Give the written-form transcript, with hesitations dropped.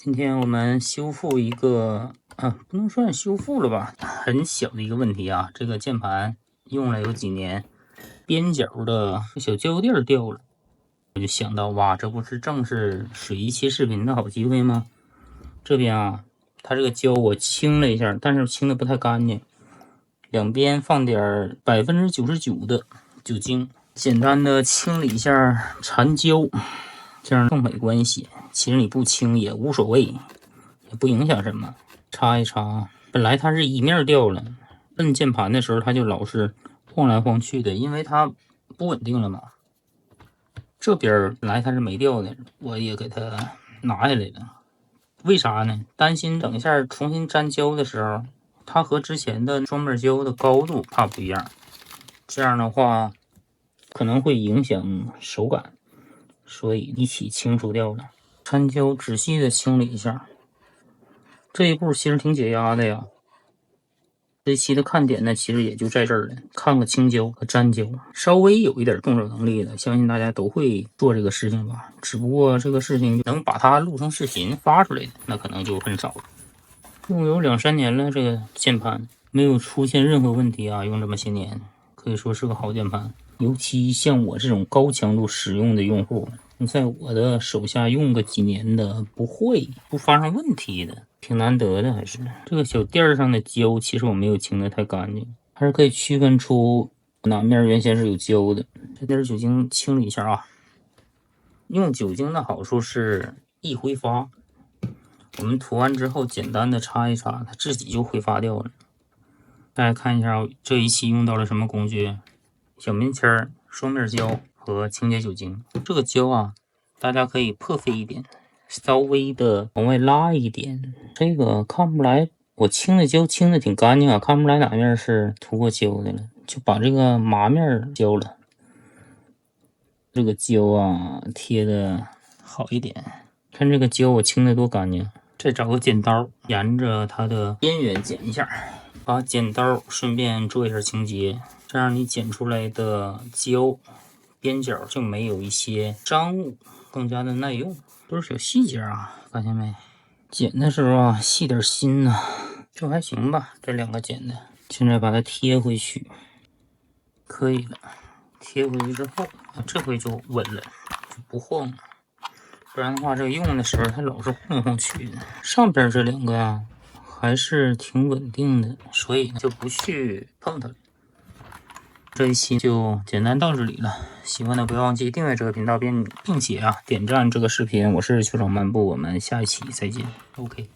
今天我們修復一个不能算修復了吧，很小的一個問題啊。這個鍵盤用了有幾年，邊角的小膠墊掉了，我就想到哇，這不是正是水一切視頻的好機會嗎？這邊啊，它這個膠我清了一下，但是清的不太乾淨，兩邊放點99%的酒精，簡單的清理一下殘膠，這樣更美觀一些。其實你不清也無所謂，也不影響什麼。擦一擦，本來它是一面掉了，摁鍵盤的時候它就老是晃來晃去的，因為它不穩定了嘛。這邊本來它是沒掉的，我也給它拿下來了。為啥呢？擔心等一下重新粘膠的時候，它和之前的雙面膠的高度怕不一樣，這樣的話可能會影響手感，所以一起清除掉了。殘膠仔細的清理一下，這一步其實挺解壓的呀。這期的看點呢，其實也就在這兒了，看個清膠和粘膠，稍微有一點動手能力的，相信大家都會做這個事情吧。只不過這個事情能把它錄成視頻發出來的，那可能就很少了。用有2-3年了，這個鍵盤沒有出現任何問題啊，用這麼些年可以說是個好鍵盤。尤其像我這種高強度使用的用戶，在我的手下用個幾年的不會不發生問題的，挺難得的。還是這個小墊上的膠，其實我沒有清得太乾淨，還是可以區分出哪面原先是有膠的。這點酒精清理一下啊。用酒精的好處是易揮發，我們塗完之後簡單的擦一擦，它自己就揮發掉了。大家看一下這一期用到了什麼工具？小棉籤、雙面膠和清潔酒精。這個膠啊，大家可以破費一點，稍微的往外拉一點。這個看不出來，我清的膠清的挺乾淨啊，看不出來哪面是塗過膠的了，就把這個麻面膠了。這個膠啊，貼的好一點。看這個膠我清的多乾淨。再找個剪刀，沿着它的邊緣剪一下，把剪刀順便做一下清潔。這樣你剪出來的膠邊角就沒有一些髒物，更加的耐用。都是小細節啊，發現沒？剪的時候啊，細點心吶，就還行吧。這兩個剪的，現在把它貼回去，可以了。貼回去之後，這回就穩了，就不晃了。不然的話，這個用的時候它老是晃晃去的。上邊這兩個啊，還是挺穩定的，所以就不去碰它。這一期就簡單到這裡了，喜歡的不要忘記訂閱這個頻道，並且點讚這個視頻。我是球場漫步，我們下一期再見。OK。